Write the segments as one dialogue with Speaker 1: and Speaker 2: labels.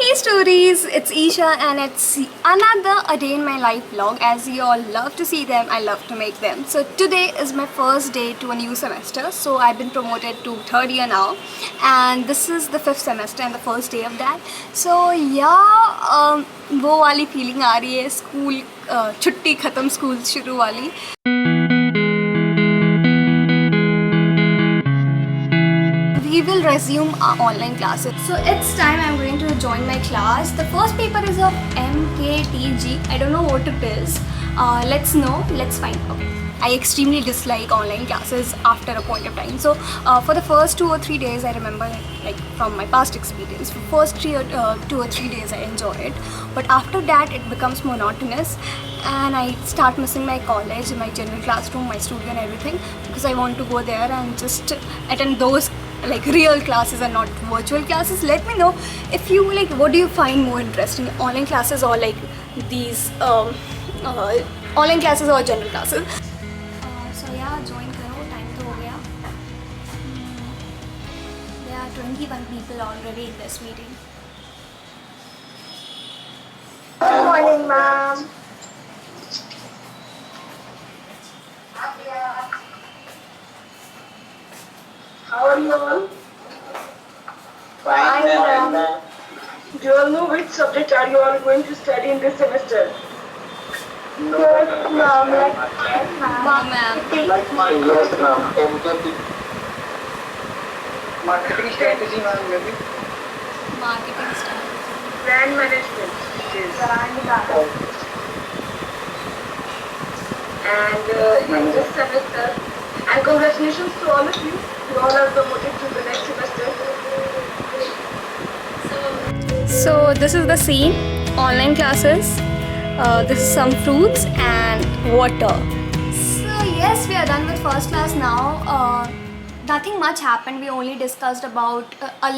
Speaker 1: Hey stories, it's Isha and it's another A Day in My Life vlog. As you all love to see them, I love to make them. So today is my first day to a new semester. So I've been promoted to third year now and this is the fifth semester and the first day of that. So yeah, वो वाली feeling आ रही है school छुट्टी ख़त्म school शुरू वाली. We will resume our online classes. So it's time I'm going to join my class. The first paper is of MKTG. I don't know what it is. Let's know. Let's find out. I extremely dislike online classes after a point of time. So for the first 2 or 3 days, I remember like from my past experience, for first 2 or 3 days I enjoy it. But after that, it becomes monotonous and I start missing my college, my general classroom, my studio and everything because I want to go there and just attend those like real classes and not virtual classes. Let me know if you like, what do you find more interesting, online classes or like these online classes or general classes. So yeah, join karo, time to ho gaya. There are 21 people already in this meeting.
Speaker 2: Good morning, ma'am. How are you all?
Speaker 3: Fine, ma'am.
Speaker 2: Do you all know which subject are you all going to study in this semester?
Speaker 3: No,
Speaker 2: Yes, ma'am.
Speaker 1: Ma'am.
Speaker 3: Yes, ma'am. MKT. Marketing strategy, ma'am, maybe.
Speaker 1: Marketing strategy.
Speaker 2: Brand management.
Speaker 3: Oh,
Speaker 2: And in this semester, and congratulations to all of you. You all are promoted to the next semester.
Speaker 1: So this is the scene, online classes. This is some fruits and water. So yes, we are done with first class now. Nothing much happened. We only discussed about a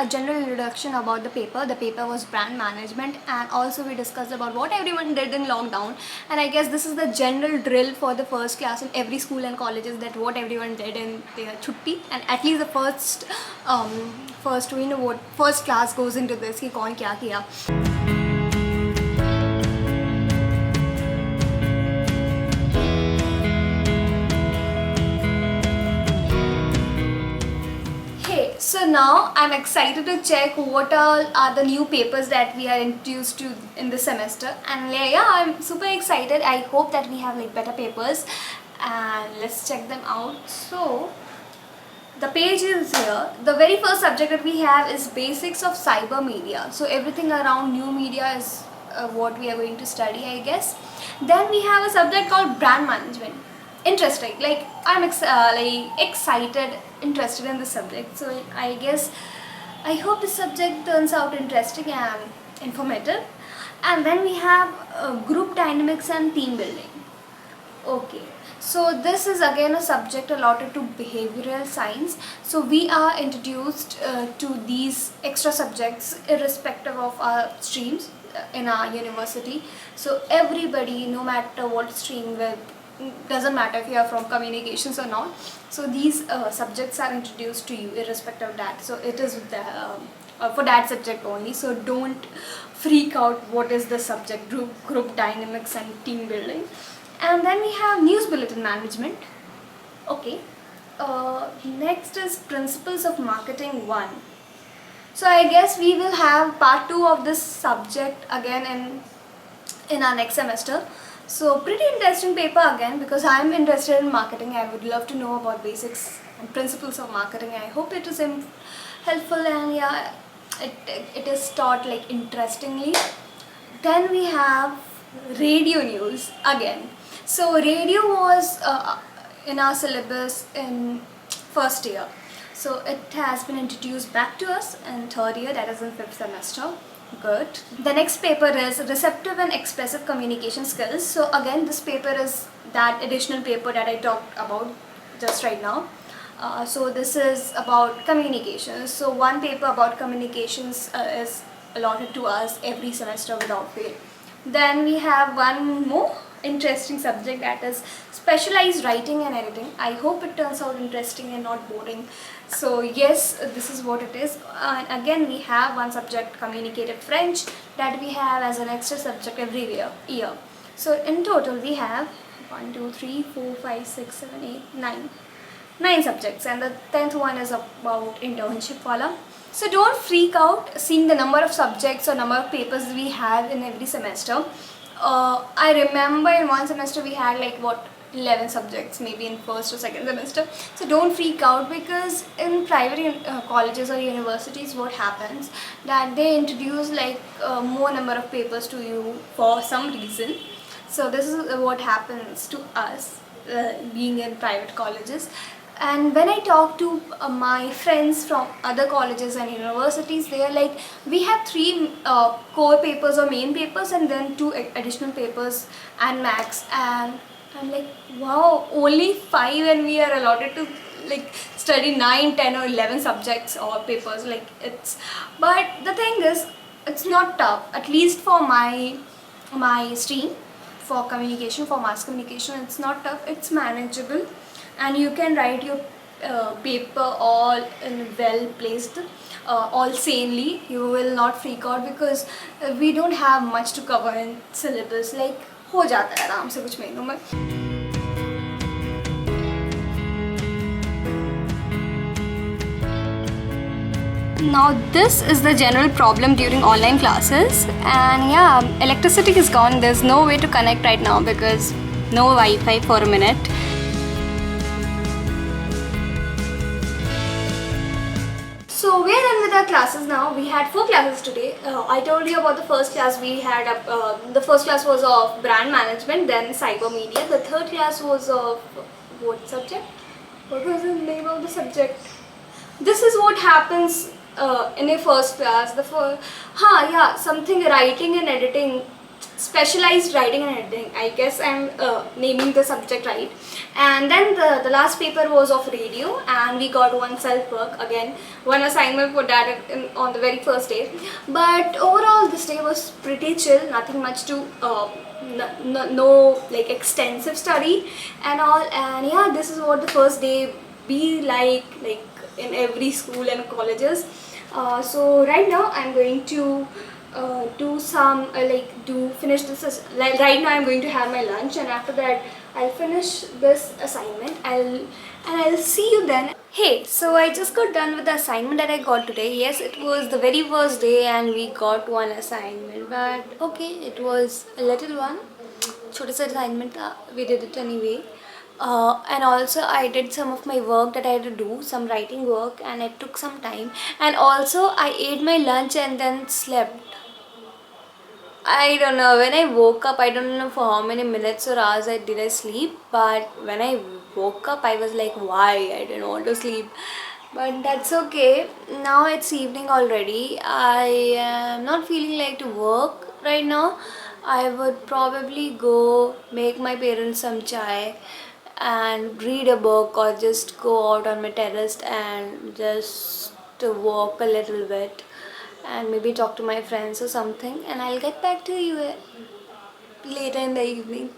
Speaker 1: general introduction about the paper. The paper was brand management, and also we discussed about what everyone did in lockdown. And I guess this is the general drill for the first class in every school and colleges, that what everyone did in their chutti, and at least the first class goes into this कि कौन क्या किया. So now I'm excited to check what all are the new papers that we are introduced to in this semester, and yeah, I'm super excited. I hope that we have like better papers, and let's check them out. So the page is here. The very first subject that we have is basics of cyber media. So everything around new media is what we are going to study, I guess. Then we have a subject called brand management. Interesting, like I'm excited, interested in this subject, so I guess I hope this subject turns out interesting and informative. And then we have group dynamics and team building. Okay, so this is again a subject allotted to behavioral science. So we are introduced to these extra subjects irrespective of our streams in our university. So everybody, no matter what stream, with doesn't matter if you are from communications or not, so these subjects are introduced to you irrespective of that. So it is for that subject only, so don't freak out what is the subject, group dynamics and team building. And then we have news bulletin management. Okay, next is principles of marketing 1. So I guess we will have part 2 of this subject again in our next semester. So pretty interesting paper again, because I am interested in marketing. I would love to know about basics and principles of marketing. I hope it is helpful, and yeah, it is taught like interestingly. Then we have radio news again. So radio was in our syllabus in first year. So it has been introduced back to us in third year, that is in fifth semester. Good. The next paper is receptive and expressive communication skills. So again, this paper is that additional paper that I talked about just right now. So this is about communications. So one paper about communications is allotted to us every semester without fail. Then we have one more, interesting subject, that is specialized writing and editing. I hope it turns out interesting and not boring. So yes, this is what it is. And again, we have one subject, communicative French, that we have as an extra subject every year. So in total we have 1, 2, 3, 4, 5, 6, 7, 8, 9 subjects, and the 10th one is about internship wala. So don't freak out seeing the number of subjects or number of papers we have in every semester. I remember in one semester we had like 11 subjects maybe in first or second semester. So don't freak out, because in private colleges or universities what happens that they introduce like more number of papers to you for some reason. So this is what happens to us being in private colleges. And when I talk to my friends from other colleges and universities, they are like, we have 3 core papers or main papers and then 2 additional papers and max. And I'm like, wow, only 5 and we are allotted to like study 9, 10 or 11 subjects or papers. Like it's, but the thing is, it's not tough. At least for my stream, for communication, for mass communication, it's not tough. It's manageable. And you can write your paper all in well placed, all sanely. You will not freak out, because we don't have much to cover in syllabus. Like हो जाता है आराम से कुछ महीनों में. Now this is the general problem during online classes, and yeah, electricity is gone. There's no way to connect right now because no Wi-Fi for a minute. So we are done with our classes now. We had 4 classes today. I told you about the first class. We had the first class was of brand management, then cyber media. The third class was of what subject? What was the name of the subject? This is what happens in a first class. Something writing and editing. Specialized writing and editing. I guess I'm naming the subject right. And then the last paper was of radio, and we got one self work, again one assignment for that on the very first day. But overall this day was pretty chill, nothing much to no like extensive study and all. And yeah, this is what the first day be like in every school and colleges. So right now I'm going to do some finish this right now. I'm going to have my lunch, and after that I'll finish this assignment. I'll see you then. Hey, so I just got done with the assignment that I got today. Yes, it was the very first day and we got one assignment, but okay, it was a little one, छोटा सा assignment था. We did it anyway. And also I did some of my work that I had to do, some writing work, and it took some time. And also I ate my lunch and then slept. I don't know, when I woke up, I don't know for how many minutes or hours did I sleep, but when I woke up I was like, why? I didn't want to sleep. But that's okay. Now it's evening already. I am not feeling like to work right now. I would probably go make my parents some chai and read a book, or just go out on my terrace and just to walk a little bit and maybe talk to my friends or something, and I'll get back to you later in the evening.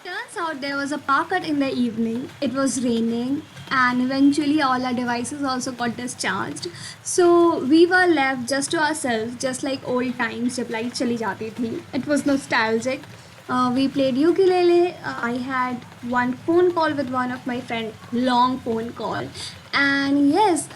Speaker 1: Turns out there was a power cut in the evening. It was raining, and eventually all our devices also got discharged. So we were left just to ourselves, just like old times जब light चली जाती थी. It was nostalgic. We played ukulele. I had one phone call with one of my friend, long phone call. And yes,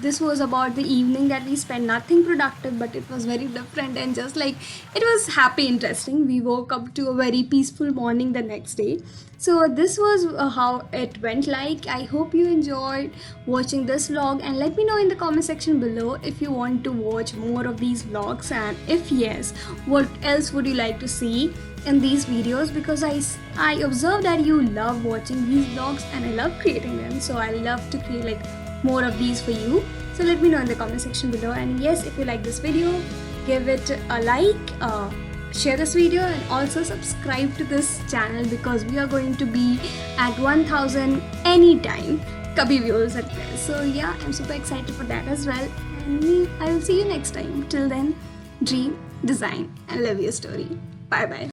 Speaker 1: this was about the evening that we spent. Nothing productive, but it was very different, and just like it was happy, interesting. We woke up to a very peaceful morning the next day. So this was how it went like. I hope you enjoyed watching this vlog, and let me know in the comment section below if you want to watch more of these vlogs, and if yes, what else would you like to see in these videos, because I observe that you love watching these vlogs and I love creating them, so I love to create like more of these for you. So let me know in the comment section below, and yes, if you like this video, give it a like, share this video, and also subscribe to this channel, because we are going to be at 1000 anytime kabhi bhi ho sakta hai. So yeah, I'm super excited for that as well, and I will see you next time. Till then, dream, design and live your story. Bye bye.